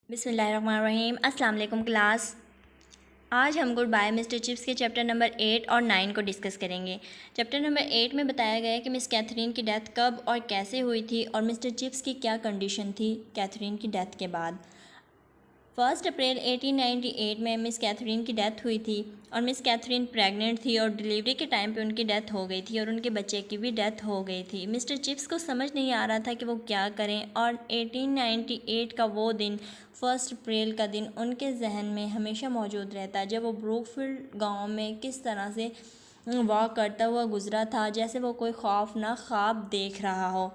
बिस्मिल्लाहिर्रहमानिर्रहीम। अस्सलाम वालेकुम क्लास। आज हम गुड बाय मिस्टर चिप्स के चैप्टर नंबर 8 और 9 को डिस्कस करेंगे। चैप्टर नंबर 8 में बताया गया है कि मिस कैथरीन की डेथ कब और कैसे हुई थी और मिस्टर चिप्स की क्या कंडीशन थी कैथरीन की डेथ के बाद। 1 अप्रैल 1898 में मिस कैथरीन की डेथ हुई थी और मिस कैथरीन प्रेग्नेंट थी और डिलीवरी के टाइम पे उनकी डेथ हो गई थी और उनके बच्चे की भी डेथ हो गई थी। मिस्टर चिप्स को समझ नहीं आ रहा था कि वो क्या करें और 1898 का वो दिन 1 अप्रैल का दिन उनके जहन में हमेशा मौजूद रहता है, जब वो ब्रूकफील्ड गांव में किस तरह से वॉक करता हुआ गुजरा था, जैसे वो कोई खौफनाक ख्वाब देख रहा हो।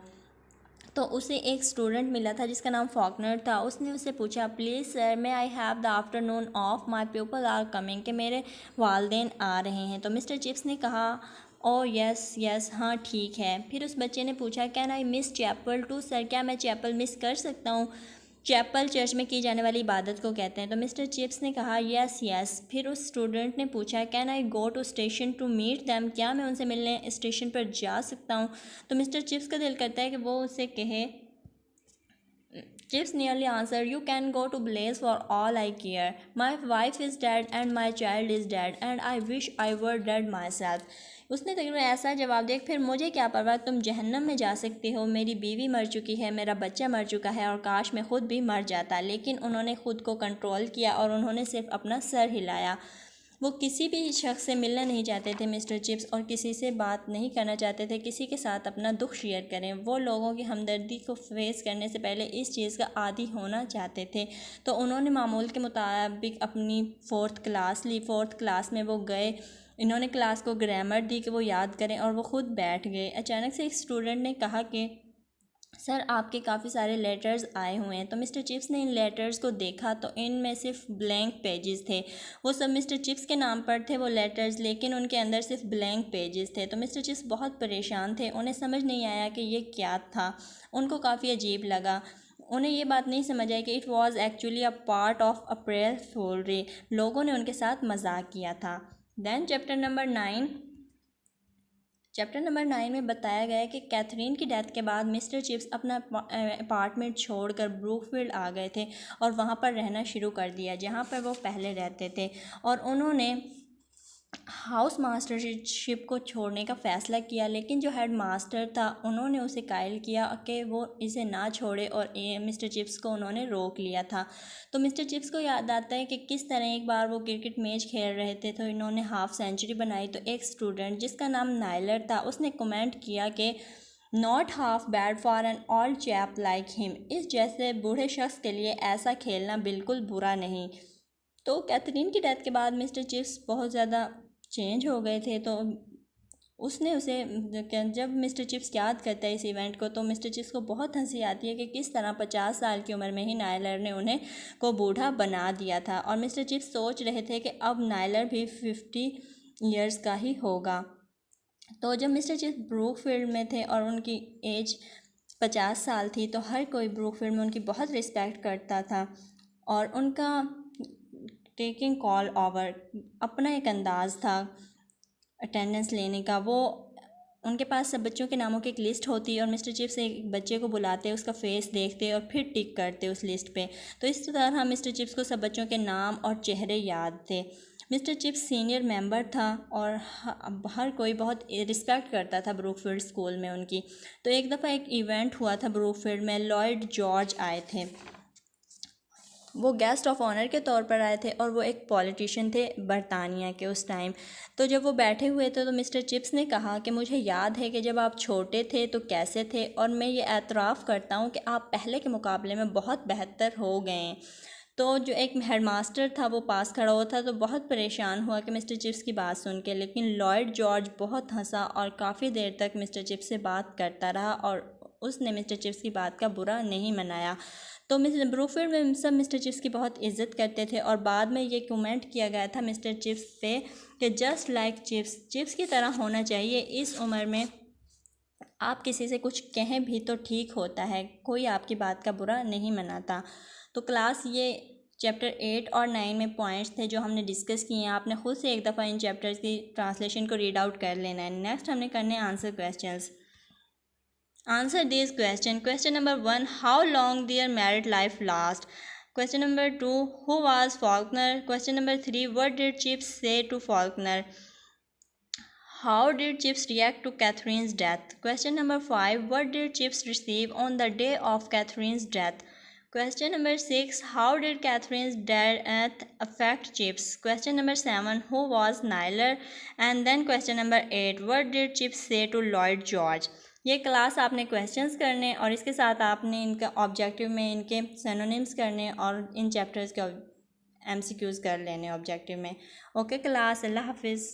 तो उसे एक स्टूडेंट मिला था जिसका नाम फॉकनर था। उसने उससे पूछा, please sir may I have the afternoon off, my people are coming, कि मेरे वालदेन आ रहे हैं। तो मिस्टर चिप्स ने कहा, ओ यस यस, हाँ ठीक है। फिर उस बच्चे ने पूछा, can I miss chapel to sir, क्या मैं चैपल मिस कर सकता हूँ? चैपल चर्च में की जाने वाली इबादत को कहते हैं। तो मिस्टर चिप्स ने कहा, यस यस। फिर उस स्टूडेंट ने पूछा, can I go to station to meet them, क्या मैं उनसे मिलने स्टेशन पर जा सकता हूँ? तो मिस्टर चिप्स का दिल करता है कि वो उससे कहे, Chips nearly answered, you can go to Blaze for all I care. My wife is dead and my child is dead and I wish I were dead myself. उसने तकरीबन ऐसा जवाब दिया, फिर मुझे क्या परवाह, तुम जहन्नम में जा सकती हो, मेरी बीवी मर चुकी है, मेरा बच्चा मर चुका है और काश मैं खुद भी मर जाता। लेकिन उन्होंने खुद को कंट्रोल किया और उन्होंने सिर्फ अपना सर हिलाया। वो किसी भी शख्स से मिलना नहीं चाहते थे मिस्टर चिप्स, और किसी से बात नहीं करना चाहते थे, किसी के साथ अपना दुख शेयर करें। वो लोगों की हमदर्दी को फेस करने से पहले इस चीज़ का आदी होना चाहते थे। तो उन्होंने मामूल के मुताबिक अपनी 4th क्लास ली। 4th क्लास में वो गए, इन्होंने क्लास को ग्रामर दी कि वो याद करें और वो खुद बैठ गए। अचानक से एक स्टूडेंट ने कहा कि सर आपके काफ़ी सारे लेटर्स आए हुए हैं। तो मिस्टर चिप्स ने इन लेटर्स को देखा तो इनमें सिर्फ ब्लैंक पेजेस थे। वो सब मिस्टर चिप्स के नाम पर थे वो लेटर्स, लेकिन उनके अंदर सिर्फ ब्लैंक पेजेस थे। तो मिस्टर चिप्स बहुत परेशान थे, उन्हें समझ नहीं आया कि ये क्या था। उनको काफ़ी अजीब लगा। उन्हें ये बात नहीं समझ आई कि it was actually a part of April fool day, लोगों ने उनके साथ मजाक किया था। दैन चैप्टर नंबर 9 में बताया गया है कि कैथरीन की डेथ के बाद मिस्टर चिप्स अपना अपार्टमेंट छोड़कर ब्रूकफील्ड आ गए थे और वहाँ पर रहना शुरू कर दिया जहाँ पर वो पहले रहते थे। और उन्होंने हाउस मास्टरशिप को छोड़ने का फ़ैसला किया, लेकिन जो हेड मास्टर था उन्होंने उसे कायल किया कि वो इसे ना छोड़े और मिस्टर चिप्स को उन्होंने रोक लिया था। तो मिस्टर चिप्स को याद आता है कि किस तरह एक बार वो क्रिकेट मैच खेल रहे थे तो इन्होंने हाफ सेंचुरी बनाई। तो एक स्टूडेंट जिसका नाम नाइलर था उसने कमेंट किया कि not half bad for an old chap like him, इस जैसे बूढ़े शख्स के लिए ऐसा खेलना बिल्कुल बुरा नहीं। तो कैथरीन की डेथ के बाद मिस्टर चिप्स बहुत ज़्यादा चेंज हो गए थे। तो उसने उसे जब मिस्टर चिप्स याद करता है इस इवेंट को तो मिस्टर चिप्स को बहुत हंसी आती है कि किस तरह 50 साल की उम्र में ही नायलर ने उन्हें को बूढ़ा बना दिया था। और मिस्टर चिप्स सोच रहे थे कि अब नायलर भी 50 ईयर्स का ही होगा। तो जब मिस्टर चिप्स ब्रूकफील्ड में थे और उनकी एज 50 साल थी तो हर कोई ब्रूकफील्ड में उनकी बहुत रिस्पेक्ट करता था और उनका टेकिंग कॉल ओवर अपना एक अंदाज़ था अटेंडेंस लेने का। वो उनके पास सब बच्चों के नामों की एक लिस्ट होती और मिस्टर चिप्स एक बच्चे को बुलाते, उसका फेस देखते और फिर टिक करते उस लिस्ट पे। तो इस तरह मिस्टर चिप्स को सब बच्चों के नाम और चेहरे याद थे। मिस्टर चिप्स सीनियर मेंबर था और हर कोई बहुत रिस्पेक्ट करता था ब्रूकफील्ड स्कूल में उनकी। तो एक दफ़ा एक इवेंट हुआ था ब्रूकफील्ड में, लॉयड जॉर्ज आए थे, वो गेस्ट ऑफ ऑनर के तौर पर आए थे और वो एक पॉलिटिशियन थे बरतानिया के उस टाइम। तो जब वो बैठे हुए थे तो मिस्टर चिप्स ने कहा कि मुझे याद है कि जब आप छोटे थे तो कैसे थे, और मैं ये एतराफ़ करता हूँ कि आप पहले के मुकाबले में बहुत बेहतर हो गए हैं। तो जो एक हेडमास्टर था वो पास खड़ा हुआ था तो बहुत परेशान हुआ कि मिस्टर चिप्स की बात सुन के, लेकिन लॉयड जॉर्ज बहुत हंसा और काफ़ी देर तक मिस्टर चिप्स से बात करता रहा और उसने मिस्टर चिप्स की बात का बुरा नहीं मनाया। तो मिस्टर ब्रूकफील्ड में सब मिस्टर चिप्स की बहुत इज्जत करते थे और बाद में ये कमेंट किया गया था मिस्टर चिप्स पे कि जस्ट लाइक चिप्स, चिप्स की तरह होना चाहिए। इस उम्र में आप किसी से कुछ कहें भी तो ठीक होता है, कोई आपकी बात का बुरा नहीं मनाता। तो क्लास ये चैप्टर 8 और 9 में पॉइंट्स थे जो हमने डिस्कस किए हैं। आपने खुद से एक दफ़ा इन चैप्टर्स की ट्रांसलेशन को रीड आउट कर लेना है। नेक्स्ट हमने करने answer questions. Answer this question. Question number 1. How long their married life last? Question number 2, who was Faulkner? Question number 3, what did Chips say to Faulkner? How did Chips react to Catherine's death? Question number 5, what did Chips receive on the day of Catherine's death? Question number 6, how did Catherine's death affect Chips? Question number 7, who was Nyler? And then question number 8, what did Chips say to Lloyd George? ये class आपने questions करने और इसके साथ आपने इनका objective में इनके सिनोनिम्स करने और इन चैप्टर्स के एमसीक्यूज़ कर लेने ऑब्जेक्टिव में। ओके क्लास, अल्लाह हाफिज़।